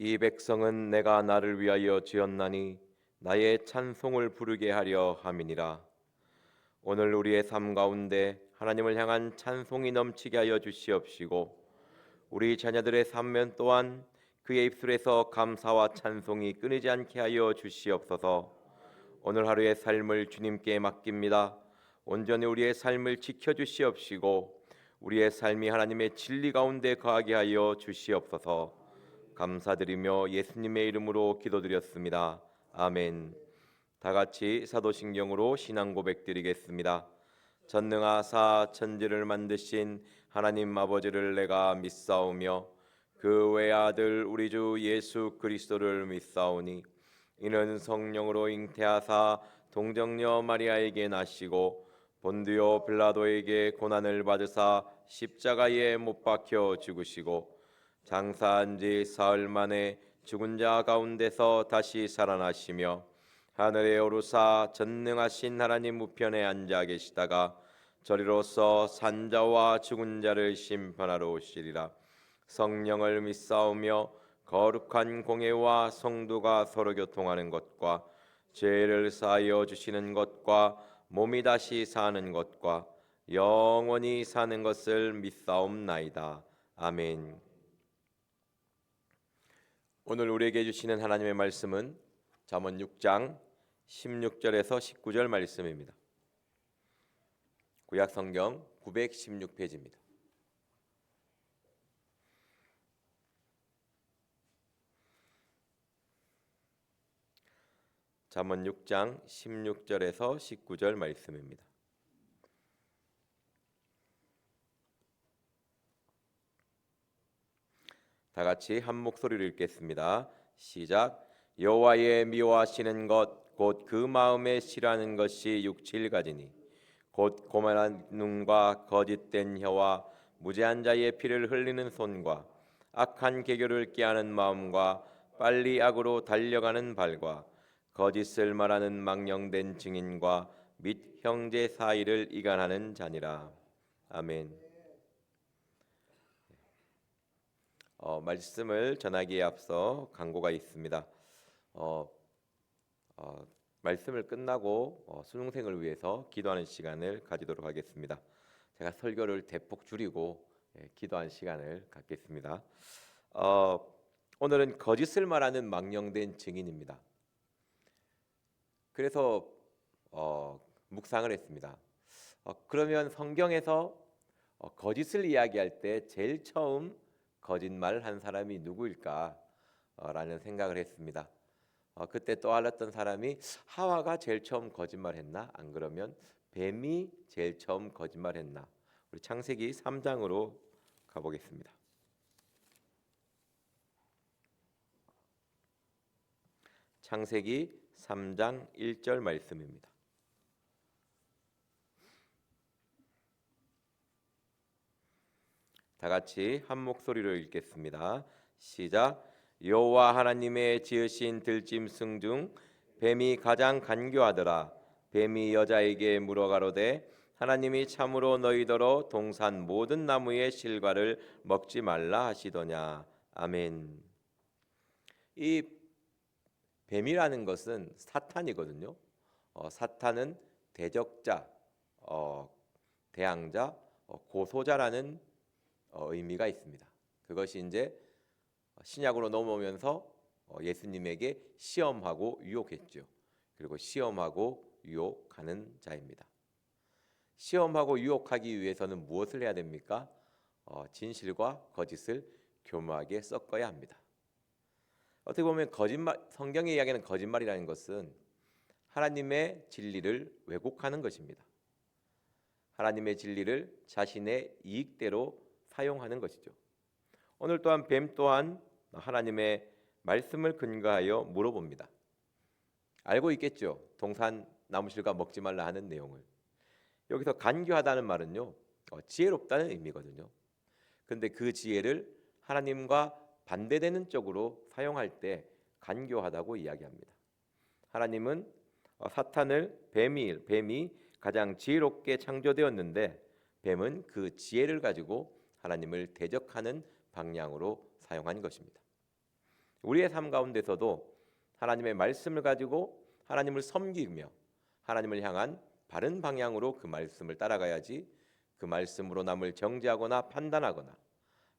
이 백성은 내가 나를 위하여 지었나니 나의 찬송을 부르게 하려 함이니라. 오늘 우리의 삶 가운데 하나님을 향한 찬송이 넘치게 하여 주시옵시고, 우리 자녀들의 삶면 또한 그의 입술에서 감사와 찬송이 끊이지 않게 하여 주시옵소서. 오늘 하루의 삶을 주님께 맡깁니다. 온전히 우리의 삶을 지켜 주시옵시고, 우리의 삶이 하나님의 진리 가운데 거하게 하여 주시옵소서. 감사드리며 예수님의 이름으로 기도드렸습니다. 아멘. 다 같이 사도신경으로 신앙 고백 드리겠습니다. 전능하사 천지를 만드신 하나님 아버지를 내가 믿사오며 그 외아들 우리 주 예수 그리스도를 믿사오니 이는 성령으로 잉태하사 동정녀 마리아에게 나시고 본디오 빌라도에게 고난을 받으사 십자가에 못 박혀 죽으시고 장사한 지 사흘 만에 죽은 자 가운데서 다시 살아나시며 하늘에 오르사 전능하신 하나님 우편에 앉아 계시다가 저리로서 산자와 죽은 자를 심판하러 오시리라. 성령을 믿사오며 거룩한 공회와 성도가 서로 교통하는 것과 죄를 사하여 주시는 것과 몸이 다시 사는 것과 영원히 사는 것을 믿사옵나이다. 아멘. 오늘 우리에게 주시는 하나님의 말씀은 잠언 6장 16절에서 19절 말씀입니다. 구약 성경 916페이지입니다. 잠언 6장 16절에서 19절 말씀입니다. 다 같이 한 목소리로 읽겠습니다. 시작. 여호와의 미워하시는 것 곧 그 마음에 싫어하는 것이 육칠가지니 곧 고만한 눈과 거짓된 혀와 무죄한 자의 피를 흘리는 손과 악한 계교를 꾀하는 마음과 빨리 악으로 달려가는 발과 거짓을 말하는 망령된 증인과 및 형제 사이를 이간하는 자니라. 아멘. 말씀을 전하기에 앞서 광고가 있습니다. 말씀을 끝나고 수능생을 위해서 기도하는 시간을 가지도록 하겠습니다. 제가 설교를 대폭 줄이고 기도하는 시간을 갖겠습니다. 오늘은 거짓을 말하는 망령된 증인입니다. 그래서 묵상을 했습니다. 그러면 성경에서 거짓을 이야기할 때 제일 처음 거짓말을 한 사람이 누구일까? 라는 생각을 했습니다. 그때 떠올랐던 사람이 하와가 제일 처음 거짓말했나? 안 그러면 뱀이 제일 처음 거짓말했나? 우리 창세기 3장으로 가보겠습니다. 창세기 3장 1절 말씀입니다. 다 같이 한 목소리로 읽겠습니다. 시작. 여호와 하나님의 지으신 들짐승 중 뱀이 가장 간교하더라. 뱀이 여자에게 물어가로되 하나님이 참으로 너희더러 동산 모든 나무의 실과를 먹지 말라 하시더냐. 아멘. 이 뱀이라는 것은 사탄이거든요. 사탄은 대적자, 대항자, 고소자라는 의미가 있습니다. 그것이 이제 신약으로 넘어오면서 예수님에게 시험하고 유혹했죠. 그리고 시험하고 유혹하는 자입니다. 시험하고 유혹하기 위해서는 무엇을 해야 됩니까? 진실과 거짓을 교묘하게 섞어야 합니다. 어떻게 보면 성경의 이야기하는 거짓말이라는 것은 하나님의 진리를 왜곡하는 것입니다. 하나님의 진리를 자신의 이익대로 사용하는 것이죠. 오늘 또한 뱀 또한 하나님의 말씀을 근거하여 물어봅니다. 알고 있겠죠. 동산 나무실과 먹지 말라 하는 내용을. 여기서 간교하다는 말은요, 지혜롭다는 의미거든요. 그런데 그 지혜를 하나님과 반대되는 쪽으로 사용할 때 간교하다고 이야기합니다. 하나님은 사탄을 뱀이 가장 지혜롭게 창조되었는데 뱀은 그 지혜를 가지고 하나님을 대적하는 방향으로 사용한 것입니다. 우리의 삶 가운데서도 하나님의 말씀을 가지고 하나님을 섬기며 하나님을 향한 바른 방향으로 그 말씀을 따라가야지, 그 말씀으로 남을 정죄하거나 판단하거나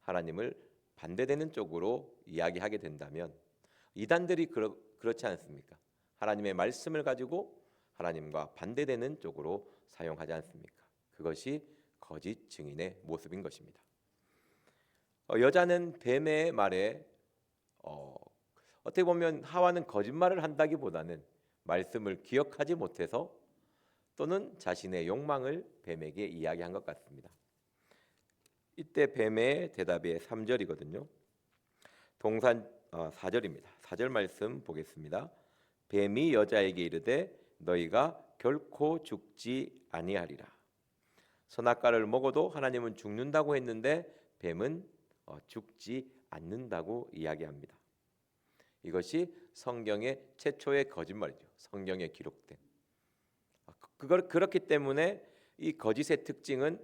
하나님을 반대되는 쪽으로 이야기하게 된다면, 이단들이 그렇지 않습니까? 하나님의 말씀을 가지고 하나님과 반대되는 쪽으로 사용하지 않습니까? 그것이 거짓 증인의 모습인 것입니다. 여자는 뱀의 말에 어떻게 보면 하와는 거짓말을 한다기보다는 말씀을 기억하지 못해서 또는 자신의 욕망을 뱀에게 이야기한 것 같습니다. 이때 뱀의 대답이 3절이거든요. 동산 4절입니다. 4절 말씀 보겠습니다. 뱀이 여자에게 이르되 너희가 결코 죽지 아니하리라. 선악과를 먹어도 하나님은 죽는다고 했는데 뱀은 죽지 않는다고 이야기합니다. 이것이 성경의 최초의 거짓말이죠. 성경에 기록된. 그렇기 때문에 이 거짓의 특징은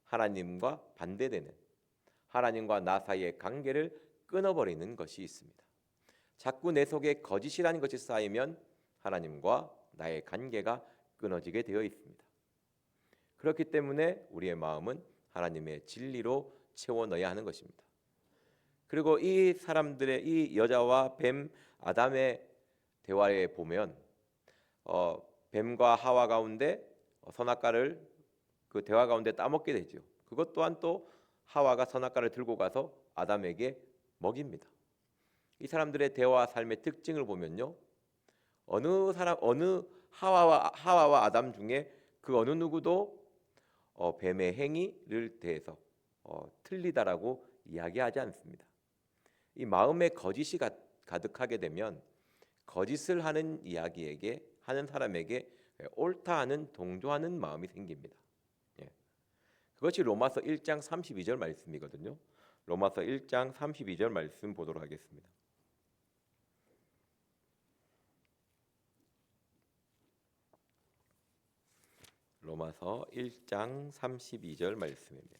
하나님과 반대되는, 하나님과 나 사이의 관계를 끊어버리는 것이 있습니다. 자꾸 내 속에 거짓이라는 것이 쌓이면 하나님과 나의 관계가 끊어지게 되어 있습니다. 그렇기 때문에 우리의 마음은 하나님의 진리로 채워 넣어야 하는 것입니다. 그리고 이 사람들의, 이 여자와 뱀 아담의 대화에 보면 뱀과 하와 가운데 선악과를 그 대화 가운데 따먹게 되죠. 그것 또한 또 하와가 선악과를 들고 가서 아담에게 먹입니다. 이 사람들의 대화 삶의 특징을 보면요, 어느 하와와 아담 중에 그 어느 누구도 뱀의 행위를 대해서 틀리다라고 이야기하지 않습니다. 이 마음에 거짓이 가득하게 되면 거짓을 하는 하는 사람에게 옳다 하는 동조하는 마음이 생깁니다. 그것이 로마서 1장 32절 말씀이거든요. 로마서 1장 32절 말씀 보도록 하겠습니다. 로마서 1장 32절 말씀입니다.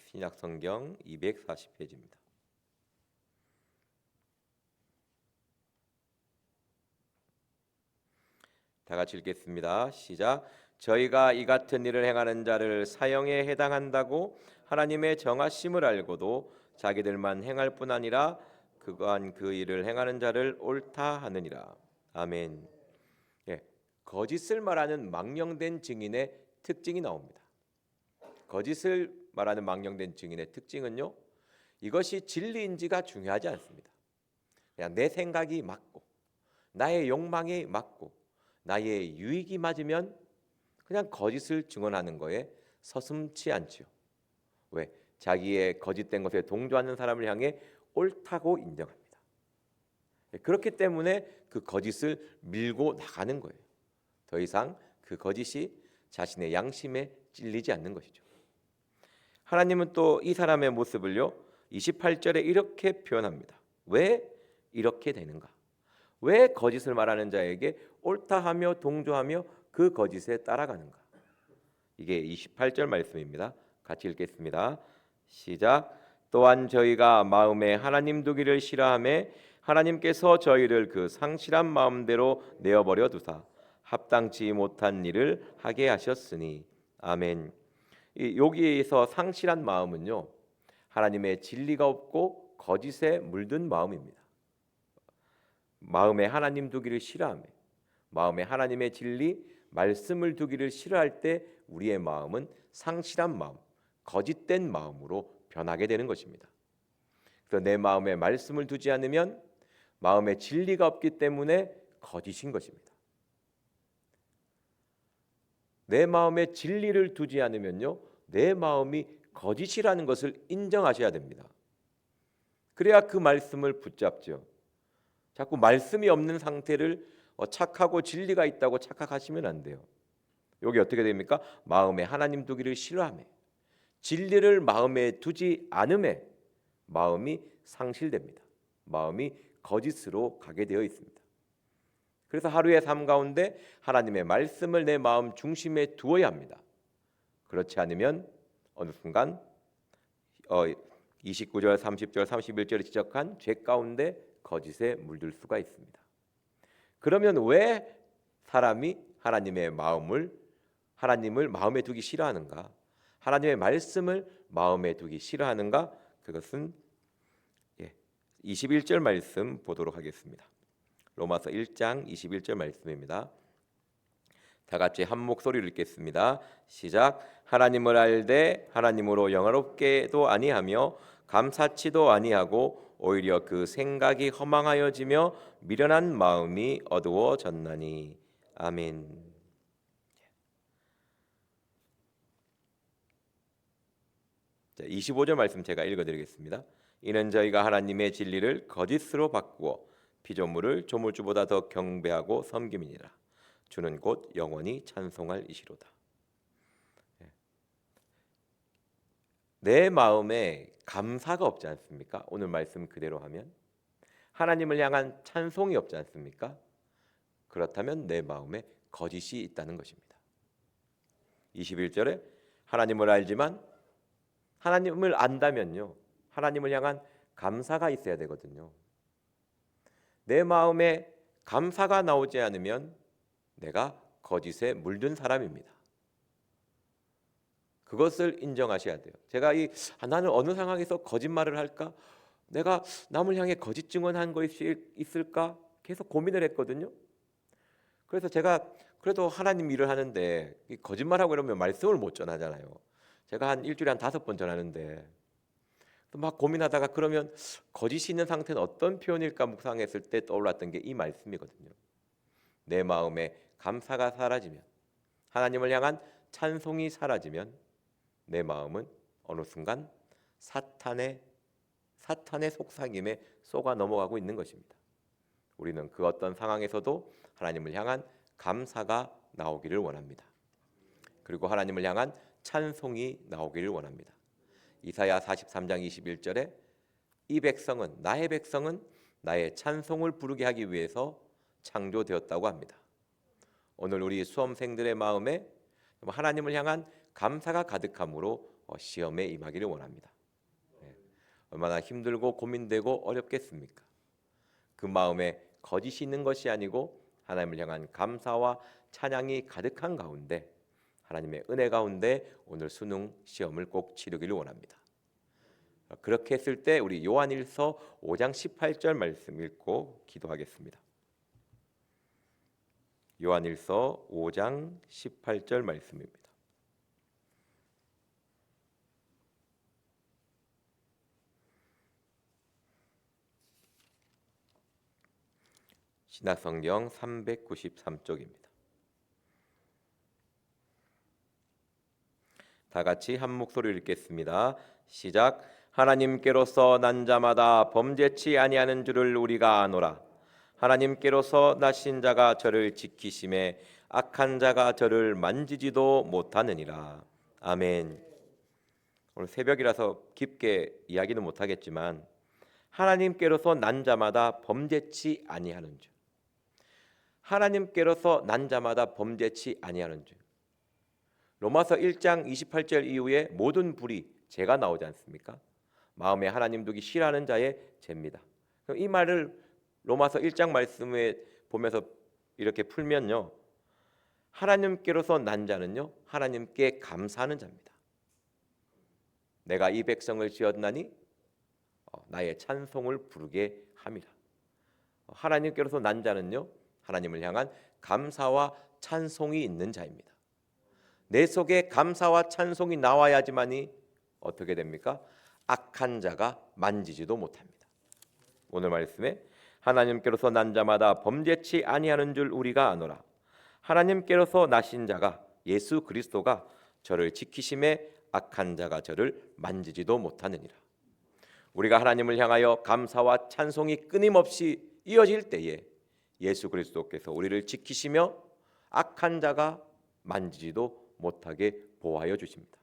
신약성경 240페이지입니다. 다 같이 읽겠습니다. 시작. 저희가 이 같은 일을 행하는 자를 사형에 해당한다고 하나님의 정하심을 알고도 자기들만 행할 뿐 아니라 그간 그 일을 행하는 자를 옳다 하느니라. 아멘. 거짓을 말하는 망령된 증인의 특징이 나옵니다. 거짓을 말하는 망령된 증인의 특징은요, 이것이 진리인지가 중요하지 않습니다. 그냥 내 생각이 맞고 나의 욕망이 맞고 나의 유익이 맞으면 그냥 거짓을 증언하는 거에 서슴지 않죠. 왜? 자기의 거짓된 것에 동조하는 사람을 향해 옳다고 인정합니다. 그렇기 때문에 그 거짓을 밀고 나가는 거예요. 더 이상 그 거짓이 자신의 양심에 찔리지 않는 것이죠. 하나님은 또 이 사람의 모습을요, 28절에 이렇게 표현합니다. 왜 이렇게 되는가? 왜 거짓을 말하는 자에게 옳다하며 동조하며 그 거짓에 따라가는가? 이게 28절 말씀입니다. 같이 읽겠습니다. 시작. 또한 저희가 마음에 하나님 두기를 싫어하며 하나님께서 저희를 그 상실한 마음대로 내어버려 두사 합당치 못한 일을 하게 하셨으니. 아멘. 여기에서 상실한 마음은요, 하나님의 진리가 없고 거짓에 물든 마음입니다. 마음에 하나님 두기를 싫어하며 마음에 하나님의 진리, 말씀을 두기를 싫어할 때 우리의 마음은 상실한 마음, 거짓된 마음으로 변하게 되는 것입니다. 그래서 내 마음에 말씀을 두지 않으면 마음에 진리가 없기 때문에 거짓인 것입니다. 내 마음에 진리를 두지 않으면요, 내 마음이 거짓이라는 것을 인정하셔야 됩니다. 그래야 그 말씀을 붙잡죠. 자꾸 말씀이 없는 상태를 착하고 진리가 있다고 착각하시면 안 돼요. 여기 어떻게 됩니까? 마음에 하나님 두기를 싫어하며 진리를 마음에 두지 않음에 마음이 상실됩니다. 마음이 거짓으로 가게 되어 있습니다. 그래서 하루의 삶 가운데 하나님의 말씀을 내 마음 중심에 두어야 합니다. 그렇지 않으면 어느 순간 29절, 30절, 31절에 지적한 죄 가운데 거짓에 물들 수가 있습니다. 그러면 왜 사람이 하나님을 마음에 두기 싫어하는가? 하나님의 말씀을 마음에 두기 싫어하는가? 그것은 21절 말씀 보도록 하겠습니다. 로마서 1장 21절 말씀입니다. 다 같이 한 목소리로 읽겠습니다. 시작. 하나님을 알되 하나님으로 영화롭게도 아니하며 감사치도 아니하고 오히려 그 생각이 허망하여지며 미련한 마음이 어두워졌나니. 아멘. 25절 말씀 제가 읽어드리겠습니다. 이는 저희가 하나님의 진리를 거짓으로 바꾸어 피조물을 조물주보다 더 경배하고 섬김이니라. 주는 곧 영원히 찬송할 이시로다. 내 마음에 감사가 없지 않습니까? 오늘 말씀 그대로 하면 하나님을 향한 찬송이 없지 않습니까? 그렇다면 내 마음에 거짓이 있다는 것입니다. 21절에 하나님을 알지만 하나님을 안다면요, 하나님을 향한 감사가 있어야 되거든요. 내 마음에 감사가 나오지 않으면 내가 거짓에 물든 사람입니다. 그것을 인정하셔야 돼요. 제가 나는 어느 상황에서 거짓말을 할까? 내가 남을 향해 거짓 증언한 것이 있을까? 계속 고민을 했거든요. 그래서 제가 그래도 하나님 일을 하는데 거짓말하고 그러면 말씀을 못 전하잖아요. 제가 한 일주일에 한 5번 전하는데 막 고민하다가 그러면 거짓이 있는 상태는 어떤 표현일까 묵상했을 때 떠올랐던 게 이 말씀이거든요. 내 마음에 감사가 사라지면, 하나님을 향한 찬송이 사라지면 내 마음은 어느 순간 사탄의 속삭임에 속아 넘어가고 있는 것입니다. 우리는 그 어떤 상황에서도 하나님을 향한 감사가 나오기를 원합니다. 그리고 하나님을 향한 찬송이 나오기를 원합니다. 이사야 43장 21절에 나의 백성은 나의 찬송을 부르게 하기 위해서 창조되었다고 합니다. 오늘 우리 수험생들의 마음에 하나님을 향한 감사가 가득함으로 시험에 임하기를 원합니다. 얼마나 힘들고 고민되고 어렵겠습니까? 그 마음에 거짓이 있는 것이 아니고 하나님을 향한 감사와 찬양이 가득한 가운데, 하나님의 은혜 가운데 오늘 수능 시험을 꼭 치르기를 원합니다. 그렇게 했을 때 우리 요한일서 5장 18절 말씀 읽고 기도하겠습니다. 요한일서 5장 18절 말씀입니다. 신약성경 393쪽입니다. 다 같이 한 목소리로 읽겠습니다. 시작. 하나님께로서 난 자마다 범죄치 아니하는 줄을 우리가 아노라. 하나님께로서 나신 자가 저를 지키심에 악한 자가 저를 만지지도 못하느니라. 아멘. 오늘 새벽이라서 깊게 이야기는 못하겠지만 하나님께로서 난 자마다 범죄치 아니하는 줄, 하나님께로서 난 자마다 범죄치 아니하는 줄. 로마서 1장 28절 이후에 모든 불의, 죄가 나오지 않습니까? 마음에 하나님 두기 싫어하는 자의 죄입니다. 이 말을 로마서 1장 말씀에 보면서 이렇게 풀면요, 하나님께로서 난 자는요, 하나님께 감사하는 자입니다. 내가 이 백성을 지었나니 나의 찬송을 부르게 함이라. 하나님께로서 난 자는요, 하나님을 향한 감사와 찬송이 있는 자입니다. 내 속에 감사와 찬송이 나와야지만이 어떻게 됩니까? 악한 자가 만지지도 못합니다. 오늘 말씀에 하나님께로서 난 자마다 범죄치 아니하는 줄 우리가 아노라. 하나님께로서 나신 자가 예수 그리스도가 저를 지키심에 악한 자가 저를 만지지도 못하느니라. 우리가 하나님을 향하여 감사와 찬송이 끊임없이 이어질 때에 예수 그리스도께서 우리를 지키시며 악한 자가 만지지도 못하게 보호하여 주십니다.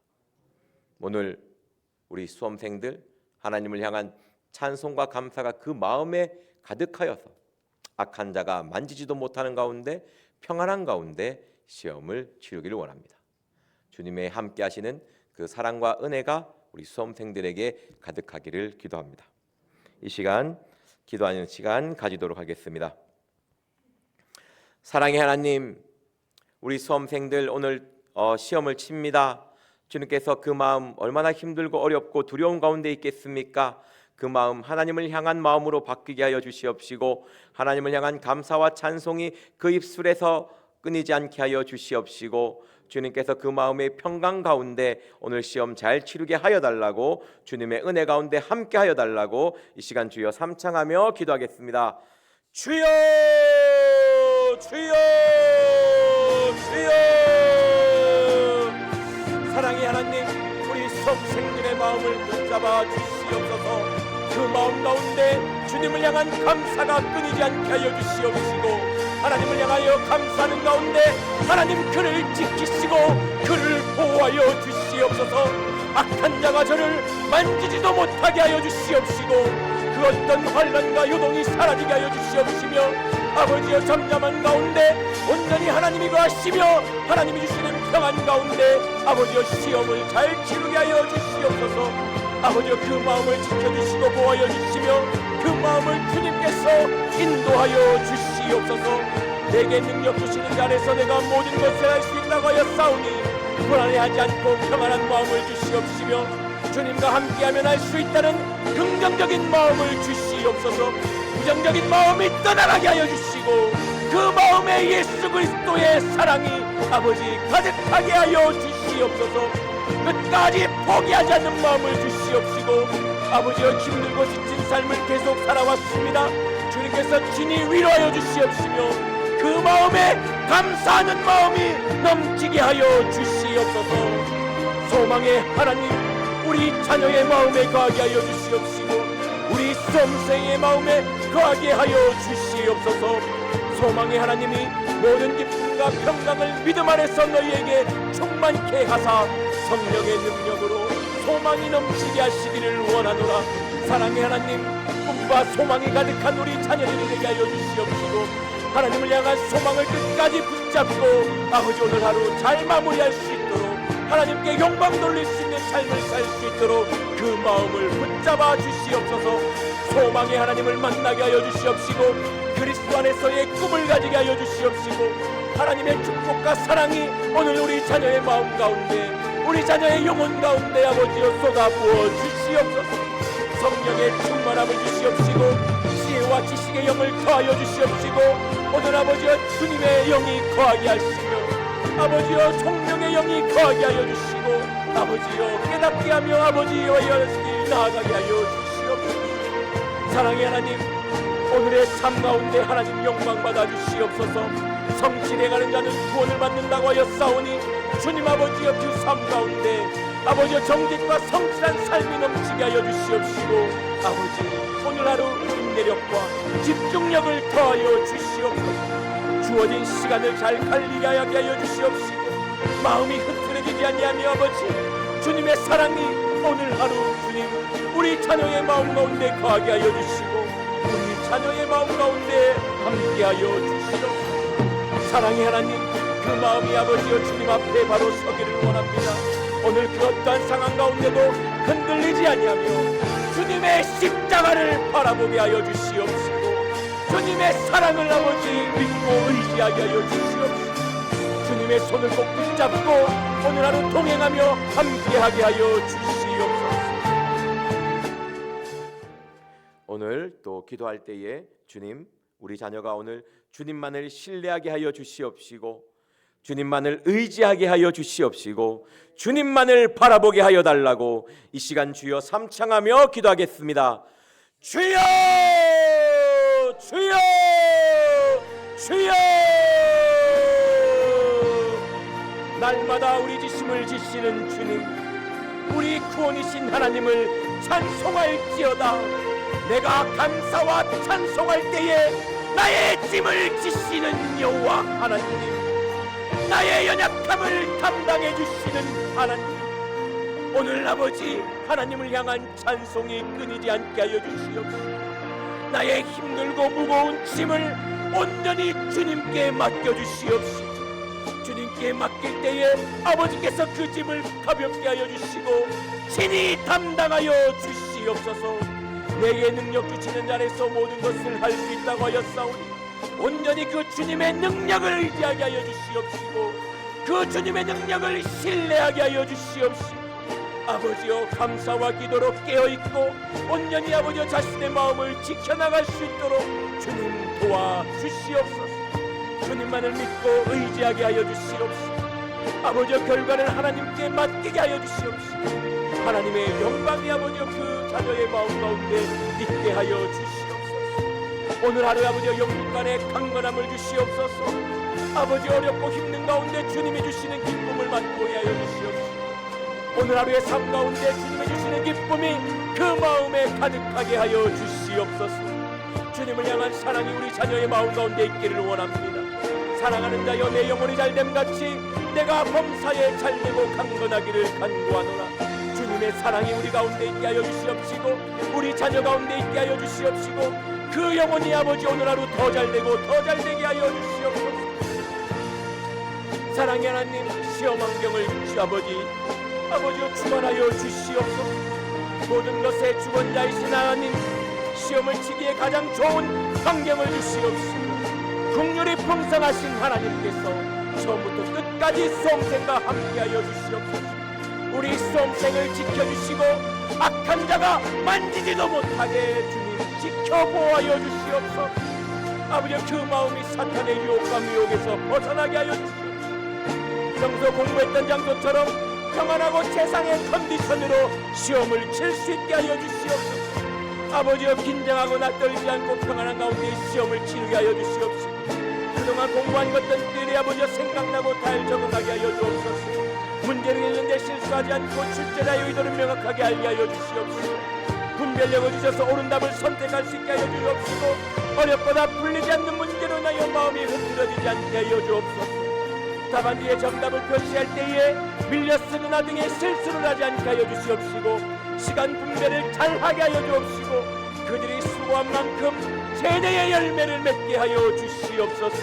오늘 우리 수험생들 하나님을 향한 찬송과 감사가 그 마음에 가득하여서 악한 자가 만지지도 못하는 가운데 평안한 가운데 시험을 치르기를 원합니다. 주님의 함께 하시는 그 사랑과 은혜가 우리 수험생들에게 가득하기를 기도합니다. 이 시간 기도하는 시간 가지도록 하겠습니다. 사랑의 하나님, 우리 수험생들 오늘 시험을 칩니다. 주님께서 그 마음 얼마나 힘들고 어렵고 두려운 가운데 있겠습니까? 그 마음 하나님을 향한 마음으로 바뀌게 하여 주시옵시고 하나님을 향한 감사와 찬송이 그 입술에서 끊이지 않게 하여 주시옵시고 주님께서 그 마음의 평강 가운데 오늘 시험 잘 치르게 하여 달라고 주님의 은혜 가운데 함께 하여 달라고 이 시간 주여 삼창하며 기도하겠습니다. 주여 주여 주여. 사랑의 하나님, 우리 수험생들의 마음을 붙잡아 주시옵소서. 그 마음 가운데 주님을 향한 감사가 끊이지 않게 하여 주시옵시고 하나님을 향하여 감사하는 가운데 하나님 그를 지키시고 그를 보호하여 주시옵소서. 악한 자가 저를 만지지도 못하게 하여 주시옵시고 그 어떤 환난과 요동이 사라지게 하여 주시옵시며 아버지여 잠잠한 가운데 온전히 하나님이 거하시며 하나님이 주시는 평안 가운데 아버지여 시험을 잘 치르게 하여 주시옵소서. 아버지여 그 마음을 지켜주시고 보호하여 주시며 그 마음을 주님께서 인도하여 주시옵소서. 내게 능력 주시는 자 안에서 내가 모든 것을 할 수 있다고 하여 싸우니 불안해하지 않고 평안한 마음을 주시옵시며 주님과 함께하면 할 수 있다는 긍정적인 마음을 주시옵소서. 부정적인 마음이 떠나가게 하여 주시고 그 마음에 예수 그리스도의 사랑이 아버지 가득하게 하여 주시옵소서. 끝까지 포기하지 않는 마음을 주시옵시고 아버지여 힘들고 지친 삶을 계속 살아왔습니다. 주님께서 친히 위로하여 주시옵시며 그 마음에 감사하는 마음이 넘치게 하여 주시옵소서. 소망의 하나님, 우리 자녀의 마음에 거하게 하여 주시옵시고 우리 수험생의 마음에 거하게 하여 주시옵소서. 소망의 하나님이 모든 기쁨과 평강을 믿음 안에서 너희에게 충만케 하사 성령의 능력으로 소망이 넘치게 하시기를 원하노라. 사랑의 하나님, 꿈과 소망이 가득한 우리 자녀들이 되게 하여 주시옵시고 하나님을 향한 소망을 끝까지 붙잡고 아버지 오늘 하루 잘 마무리할 수 있도록 하나님께 영광 돌릴 수 있는 삶을 살 수 있도록 그 마음을 붙잡아 주시옵소서. 소망의 하나님을 만나게 하여 주시옵시고 그리스도 안에서의 꿈을 가지게 하여 주시옵시고 하나님의 축복과 사랑이 오늘 우리 자녀의 마음 가운데 우리 자녀의 영혼 가운데 아버지여 쏟아부어 주시옵소서. 성령의 충만함을 주시옵시고 지혜와 지식의 영을 더하여 주시옵시고 오늘 아버지여 주님의 영이 거하게 하시며 아버지여 성령의 영이 거하게 하여 주시고 아버지여 깨닫게 하며 아버지와 연습이 나아가게 하여 주시옵소서. 사랑의 하나님, 오늘의 삶 가운데 하나님 영광 받아 주시옵소서. 성실해가는 자는 구원을 받는다고 하여 싸우니 주님 아버지여 그 삶 가운데 아버지여 정직과 성실한 삶이 넘치게 하여 주시옵시고 아버지 오늘 하루 인내력과 집중력을 더하여 주시옵소서. 주어진 시간을 잘 관리하게 하여 주시옵시고 마음이 흐트러지지 아니하며 아버지 주님의 사랑이 오늘 하루 주님 우리 자녀의 마음 가운데 거하게 하여 주시고 우리 자녀의 마음 가운데 함께하여 주시옵소서. 사랑의 하나님, 그 마음이 아버지여 주님 앞에 바로 서기를 원합니다. 오늘 그 어떠한 상황 가운데도 흔들리지 아니하며 주님의 십자가를 바라보게 하여 주시옵시고 주님의 사랑을 아버지 믿고 의지하게 하여 주시옵시고 주님의 손을 꼭 붙잡고 오늘 하루 동행하며 함께하게 하여 주시옵소서. 오늘 또 기도할 때에 주님, 우리 자녀가 오늘 주님만을 신뢰하게 하여 주시옵시고 주님만을 의지하게 하여 주시옵시고 주님만을 바라보게 하여 달라고 이 시간 주여 삼창하며 기도하겠습니다. 주여 주여 주여. 날마다 우리 지심을 지시는 주님, 우리 구원이신 하나님을 찬송할지어다. 내가 감사와 찬송할 때에 나의 짐을 지시는 여호와 하나님, 나의 연약함을 담당해 주시는 하나님, 오늘 아버지 하나님을 향한 찬송이 끊이지 않게 하여 주시옵소서. 나의 힘들고 무거운 짐을 온전히 주님께 맡겨주시옵시고 주님께 맡길 때에 아버지께서 그 짐을 가볍게 하여 주시고 친히 담당하여 주시옵소서. 내게 능력 주시는 자에서 모든 것을 할 수 있다고 하였사오니 온전히 그 주님의 능력을 의지하게 하여 주시옵시고 그 주님의 능력을 신뢰하게 하여 주시옵시고 아버지여 감사와 기도로 깨어있고 온전히 아버지여 자신의 마음을 지켜나갈 수 있도록 주님 도와주시옵소서. 주님만을 믿고 의지하게 하여 주시옵시고 아버지여 결과를 하나님께 맡기게 하여 주시옵시고 하나님의 영광이 아버지여 그 자녀의 마음 가운데 있게 하여 주시옵소서. 오늘 하루 아버지여 영국 간의 강건함을 주시옵소서. 아버지 어렵고 힘든 가운데 주님이 주시는 기쁨을 맛보게 하여 주시옵소서. 오늘 하루의 삶 가운데 주님이 주시는 기쁨이 그 마음에 가득하게 하여 주시옵소서. 주님을 향한 사랑이 우리 자녀의 마음 가운데 있기를 원합니다. 사랑하는 자여 내 영혼이 잘됨같이 내가 범사에 잘되고 강건하기를 간구하노라. 주님의 사랑이 우리 가운데 있게 하여 주시옵시고 우리 자녀 가운데 있게 하여 주시옵시고 그 영혼이 아버지 오늘 하루 더 잘되고 더 잘되게 하여 주시옵소서. 사랑의 하나님 시험 환경을 아버지여 주관하여 주시옵소서. 모든 것의 주권자이신 하나님 시험을 치기에 가장 좋은 환경을 주시옵시고 긍휼이 풍성하신 하나님께서 처음부터 끝까지 수험생과 함께하여 주시옵소서. 우리 수험생을 지켜주시고 악한 자가 만지지도 못하게 주님 지켜보아여 주시옵소서. 아버지 그 마음이 사탄의 유혹과 미혹에서 벗어나게 하여 주시옵소서. 평소 공부했던 장소처럼 평안하고 최상의 컨디션으로 시험을 칠 수 있게 하여 주시옵소서. 아버지여 긴장하거나 떨지 않고 평안한 가운데 시험을 치르게 하여 주시옵소서. 그동안 공부한 것들이 아버지여 생각나고 잘 적응하게 하여 주옵소서. 문제를 읽는데 실수하지 않고 출제자의 의도를 명확하게 알게 하여 주시옵소서. 분별력을 주셔서 옳은 답을 선택할 수 있게 하여 주옵시고 어렵거나 풀리지 않는 문제로 인하여 마음이 흔들어지지 않게 하여 주옵소서. 답안 뒤에 정답을 표시할 때에 밀려 쓰거나 등의 실수를 하지 않게 하여 주시옵시고 시간 분배를 잘하게 하여 주옵시고 그들이 수고한 만큼 세대의 열매를 맺게 하여 주시옵소서.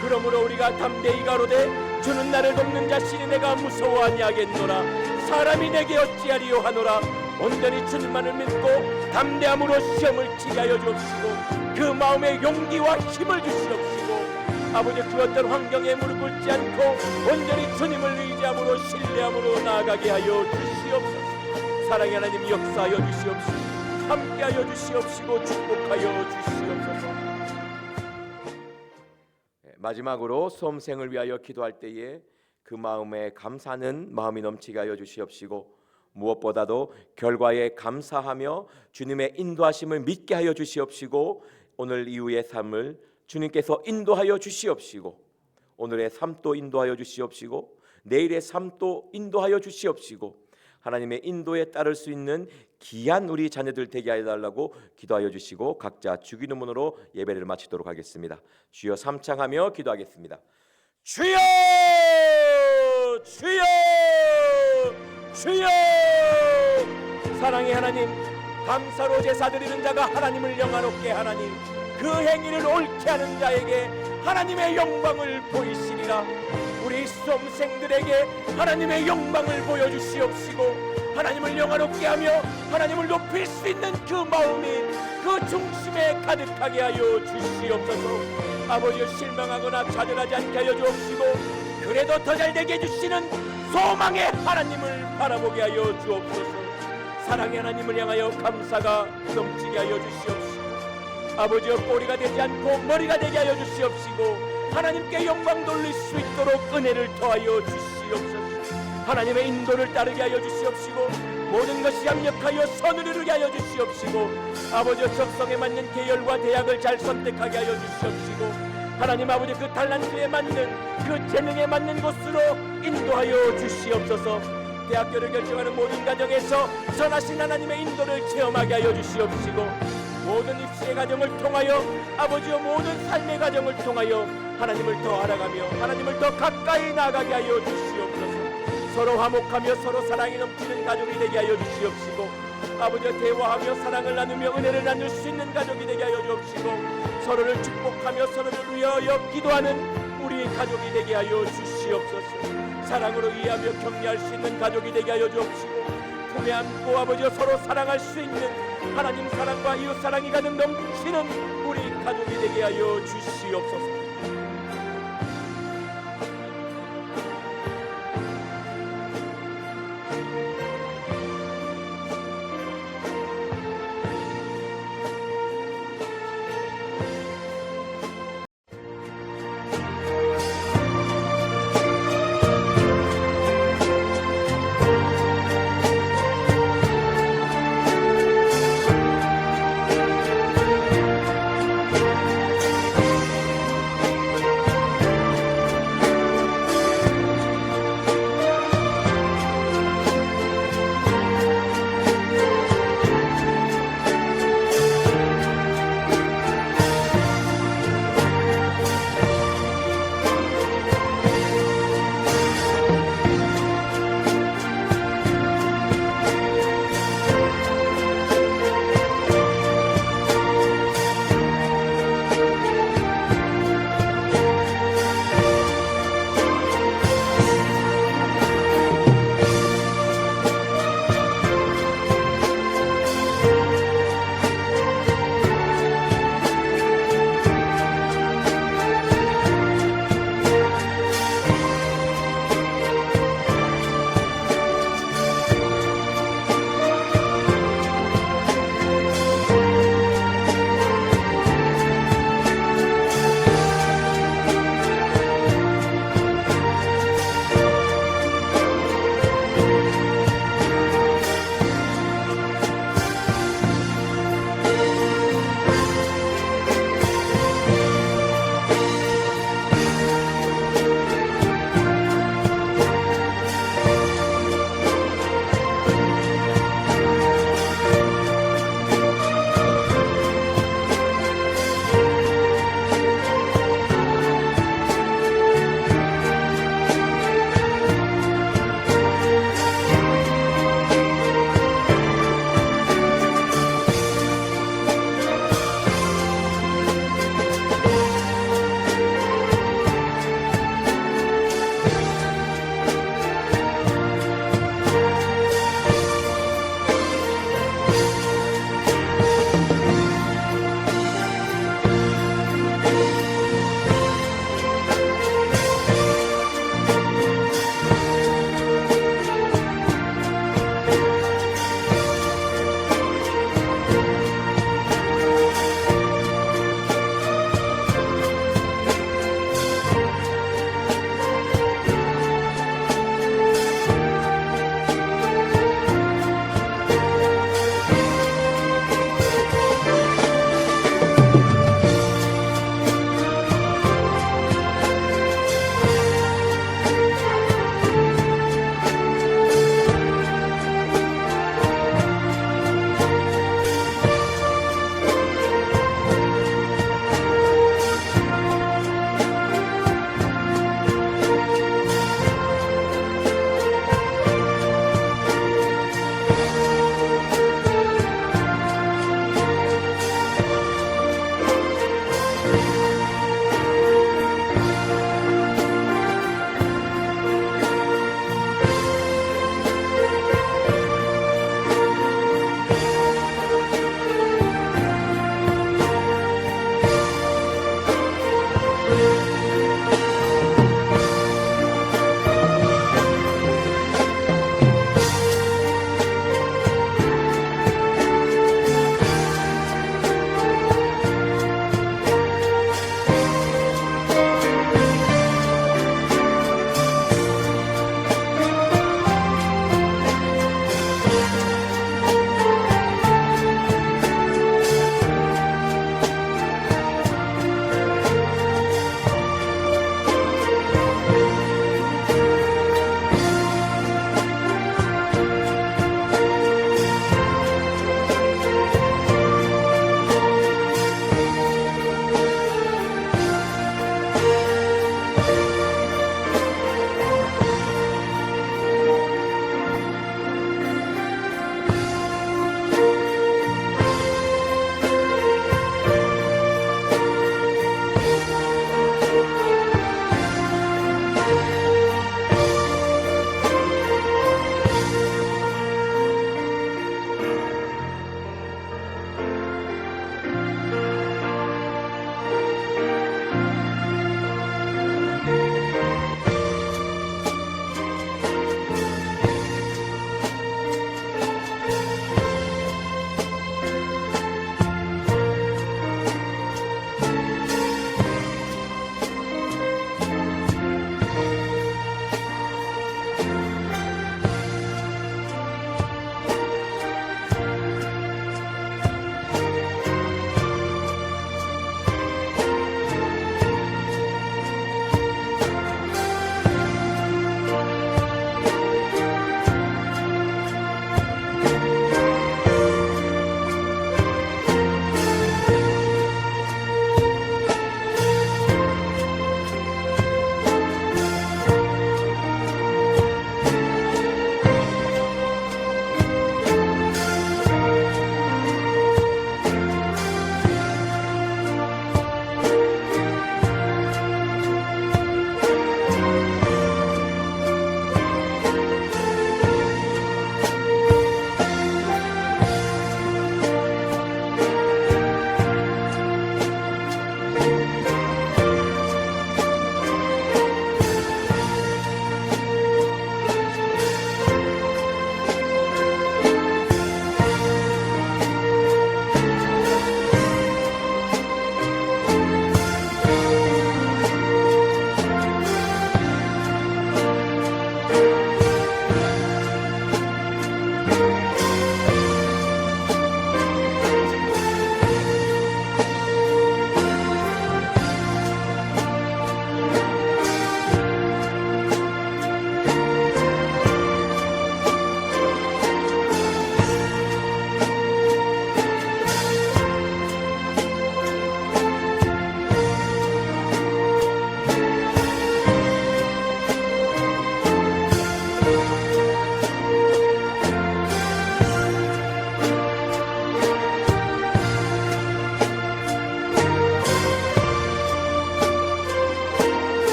그러므로 우리가 담대히 가로되 주는 나를 돕는 자신이 내가 무서워하니 하겠노라. 사람이 내게 어찌하리요 하노라. 온전히 주님만을 믿고 담대함으로 시험을 치게 하여 주옵시고 그 마음에 용기와 힘을 주시옵시고 아버지 그 어떤 환경에 무릎 꿇지 않고 온전히 주님을 의지함으로 신뢰함으로 나아가게 하여 주시옵소서. 사랑의 하나님 역사하여 주시옵시고 함께하여 주시옵시고 축복하여 주시옵소서. 마지막으로 수험생을 위하여 기도할 때에 그 마음에 감사하는 마음이 넘치게 하여 주시옵시고 무엇보다도 결과에 감사하며 주님의 인도하심을 믿게 하여 주시옵시고 오늘 이후의 삶을 주님께서 인도하여 주시옵시고 오늘의 삶도 인도하여 주시옵시고 내일의 삶도 인도하여 주시옵시고 하나님의 인도에 따를 수 있는 귀한 우리 자녀들 되게 해달라고 기도하여 주시고 각자 주기도문으로 예배를 마치도록 하겠습니다. 주여 삼창하며 기도하겠습니다. 주여 주여 주여. 사랑의 하나님 감사로 제사 드리는 자가 하나님을 영화롭게 하나님 그 행위를 옳게 하는 자에게 하나님의 영광을 보이시리라. 우리 수험생들에게 하나님의 영광을 보여주시옵시고 하나님을 영화롭게 하며 하나님을 높일 수 있는 그 마음이 그 중심에 가득하게 하여 주시옵소서. 아버지여 실망하거나 좌절하지 않게 하여 주옵시고 그래도 더 잘되게 해주시는 소망의 하나님을 바라보게 하여 주옵소서. 사랑의 하나님을 향하여 감사가 넘치게 하여 주시옵시고 아버지여 꼬리가 되지 않고 머리가 되게 하여 주시옵시고 하나님께 영광 돌릴 수 있도록 은혜를 더하여 주시옵소서. 하나님의 인도를 따르게 하여 주시옵시고 모든 것이 합력하여 선을 이루게 하여 주시옵시고 아버지여 적성에 맞는 계열과 대학을 잘 선택하게 하여 주시옵시고 하나님 아버지 그 달란트에 맞는 그 재능에 맞는 곳으로 인도하여 주시옵소서. 대학교를 결정하는 모든 가정에서 선하신 하나님의 인도를 체험하게 하여 주시옵시고 모든 입시의 과정을 통하여 아버지여 모든 삶의 과정을 통하여 하나님을 더 알아가며 하나님을 더 가까이 나가게 하여 주시옵소서. 서로 화목하며 서로 사랑이 넘치는 가족이 되게 하여 주시옵시고 아버지여 대화하며 사랑을 나누며 은혜를 나눌 수 있는 가족이 되게 하여 주옵시고 서로를 축복하며 서로를 위하여 기도하는 우리 가족이 되게 하여 주시옵소서. 사랑으로 이해하며 격려할 수 있는 가족이 되게 하여 주옵시고 품에 안고 아버지여 서로 사랑할 수 있는 하나님 사랑과 이웃 사랑이 가득 넘치는 우리 가족이 되게 하여 주시옵소서.